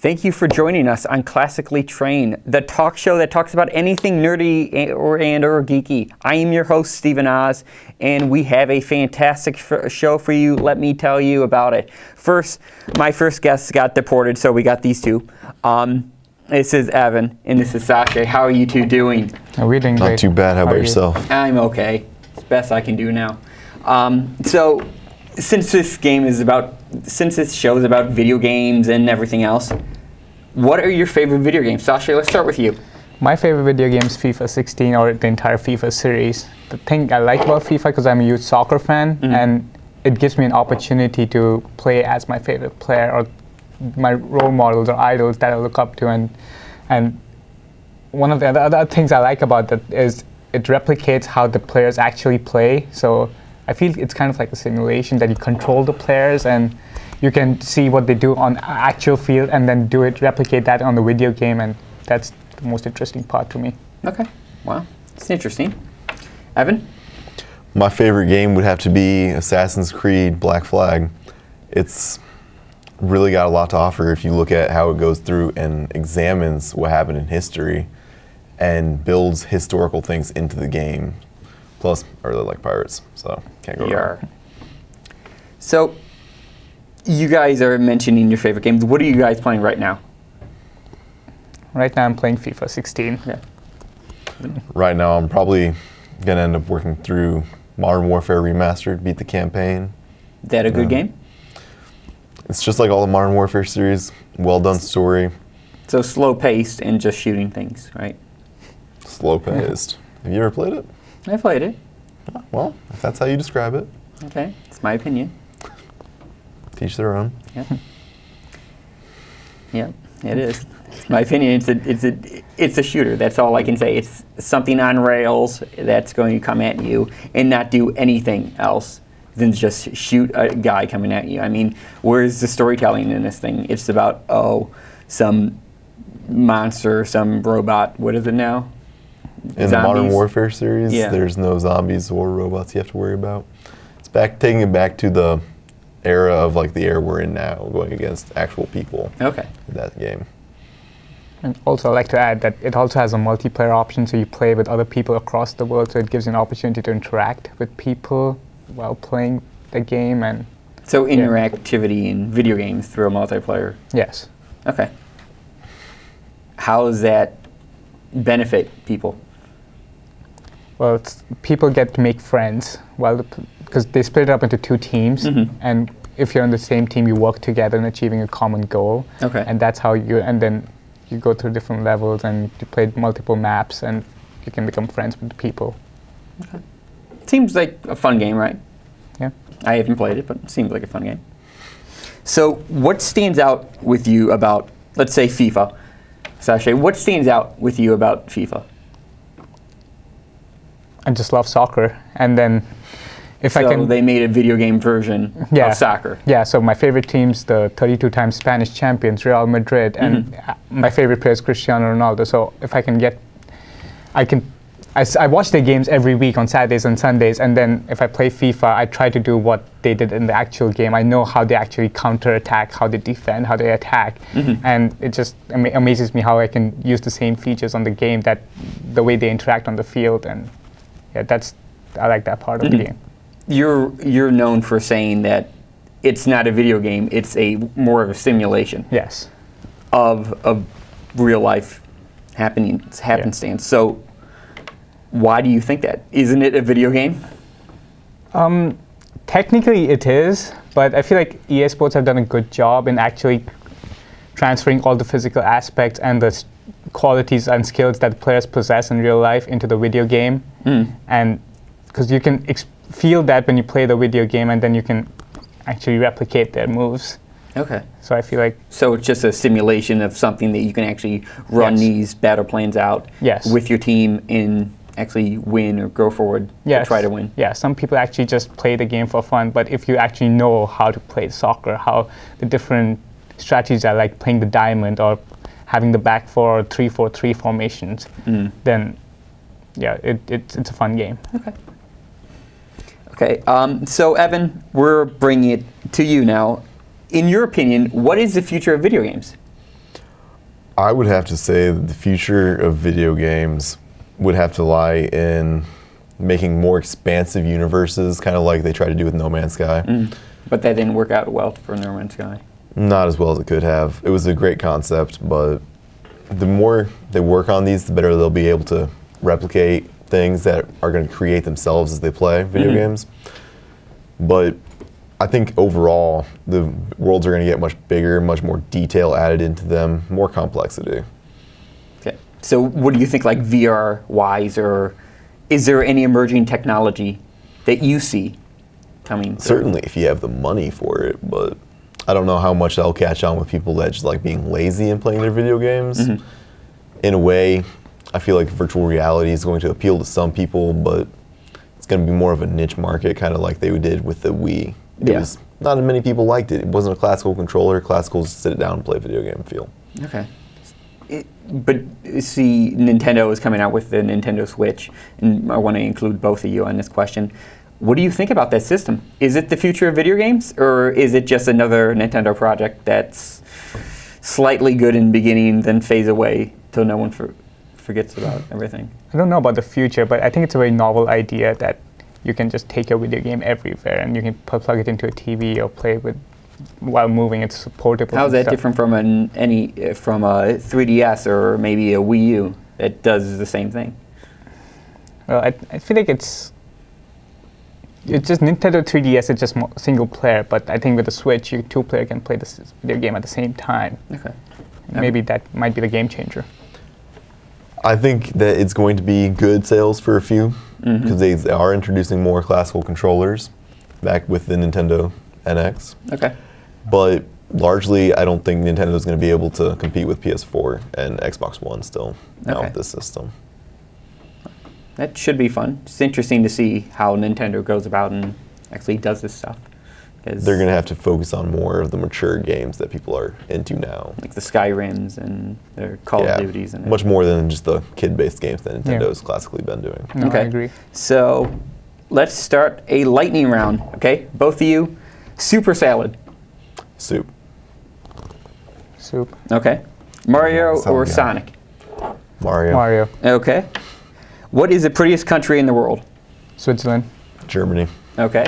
Thank you for joining us on Classically Trained, the talk show that talks about anything nerdy or geeky. I am your host, Stephen Oz, and we have a fantastic show for you. Let me tell you about it. First, my first guest got deported, so we got these two. This is Evan, and this is Sakshay. How are you two doing? We're doing great. Not too bad. How about yourself? I'm okay. It's the best I can do now. Since this show is about video games and everything else, what are your favorite video games? Sakshay, let's start with you. My favorite video game is FIFA 16 or the entire FIFA series. The thing I like about FIFA, because I'm a huge soccer fan, and it gives me an opportunity to play as my favorite player or my role models or idols that I look up to. And one of the other things I like about that is it replicates how the players actually play. So I feel it's kind of like a simulation that you control the players and you can see what they do on actual field and then replicate that on the video game, and that's the most interesting part to me. Okay, wow, it's interesting. Evan? My favorite game would have to be Assassin's Creed Black Flag. It's really got a lot to offer if you look at how it goes through and examines what happened in history and builds historical things into the game. Plus, I really like pirates, so can't go wrong. So, you guys are mentioning your favorite games. What are you guys playing right now? Right now I'm playing FIFA 16. Yeah. Right now I'm probably going to end up working through Modern Warfare Remastered, beat the campaign. Is that a good game? It's just like all the Modern Warfare series, well done story. So slow-paced and just shooting things, right? Slow-paced. Have you ever played it? I played it. Well, if that's how you describe it. Okay, it's my opinion. Teach their own. Yeah. Yeah, it is. It's my opinion. It's a shooter. That's all I can say. It's something on rails that's going to come at you and not do anything else than just shoot a guy coming at you. I mean, where's the storytelling in this thing? It's about, some monster, some robot. What is it now? In the Modern Warfare series, there's no zombies or robots you have to worry about. It's taking it back to the era of like the era we're in now, going against actual people. Okay. In that game. And also I'd like to add that it also has a multiplayer option, so you play with other people across the world, so it gives you an opportunity to interact with people while playing the game. And so interactivity in video games through a multiplayer. Yes. Okay. How does that benefit people? Well, people get to make friends because they split it up into two teams, and if you're on the same team, you work together in achieving a common goal. Okay. And that's how and then you go through different levels and you play multiple maps and you can become friends with the people. Okay. Seems like a fun game, right? Yeah. I haven't played it, but it seems like a fun game. So what stands out with you about, let's say, FIFA? Sakshay, what stands out with you about FIFA? I just love soccer, and then they made a video game version of soccer. Yeah, so my favorite team's the 32-time Spanish champions, Real Madrid, and my favorite player is Cristiano Ronaldo. So if I can I watch their games every week on Saturdays and Sundays, and then if I play FIFA, I try to do what they did in the actual game. I know how they actually counter-attack, how they defend, how they attack, and it just amazes me how I can use the same features on the game, that the way they interact on the field, and I like that part of the game. You're known for saying that it's not a video game; it's more of a simulation. Yes. Of real life happenstance. Yeah. So, why do you think that? Isn't it a video game? Technically, it is, but I feel like EA Sports have done a good job in actually transferring all the physical aspects and the qualities and skills that players possess in real life into the video game, and because you can feel that when you play the video game, and then you can actually replicate their moves. Okay. So I feel like it's just a simulation of something that you can actually run these battle plans out with your team and actually win or go forward to try to win. Yeah, some people actually just play the game for fun, but if you actually know how to play soccer, how the different strategies are, like playing the diamond or having the back 4 or 3-4-3 formations, then it's a fun game. Okay. So Evan, we're bringing it to you now. In your opinion, what is the future of video games? I would have to say that the future of video games would have to lie in making more expansive universes, kind of like they tried to do with No Man's Sky. But that didn't work out well for No Man's Sky. Not as well as it could have. It was a great concept, but the more they work on these, the better they'll be able to replicate things that are going to create themselves as they play video games. But I think overall, the worlds are going to get much bigger, much more detail added into them, more complexity. Okay. So what do you think, like VR-wise, or is there any emerging technology that you see coming through? Certainly, if you have the money for it, but I don't know how much that'll catch on with people that just like being lazy and playing their video games. In a way, I feel like virtual reality is going to appeal to some people, but it's going to be more of a niche market, kind of like they did with the Wii. It was not as many people liked it. It wasn't a classical controller. Classical is sit it down and play a video game feel. Okay. But see, Nintendo is coming out with the Nintendo Switch, and I want to include both of you on this question. What do you think about that system? Is it the future of video games, or is it just another Nintendo project that's slightly good in the beginning, then fades away till no one forgets about everything? I don't know about the future, but I think it's a very novel idea that you can just take your video game everywhere and you can plug it into a TV or play with while moving. It's portable. How's that different from from a 3DS or maybe a Wii U that does the same thing? Well, I feel like it's just Nintendo 3DS. It's just single player, but I think with the Switch, you two-player can play this video game at the same time. Okay. Maybe that might be the game changer. I think that it's going to be good sales for a few, because they are introducing more classical controllers back with the Nintendo NX. Okay. But largely, I don't think Nintendo is going to be able to compete with PS4 and Xbox One still now with this system. That should be fun. It's interesting to see how Nintendo goes about and actually does this stuff. They're going to have to focus on more of the mature games that people are into now. Like the Skyrims and their Call of Duties. And much more than just the kid-based games that Nintendo's classically been doing. No, okay. I agree. So let's start a lightning round, okay? Both of you, soup or salad? Soup. Soup. Okay. Mario or guy. Sonic? Mario. Mario. Okay. What is the prettiest country in the world? Switzerland. Germany. Okay.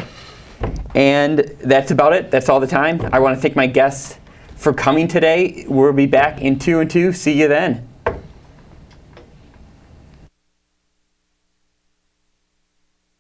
And that's about it. That's all the time. I want to thank my guests for coming today. We'll be back in 2 and 2. See you then.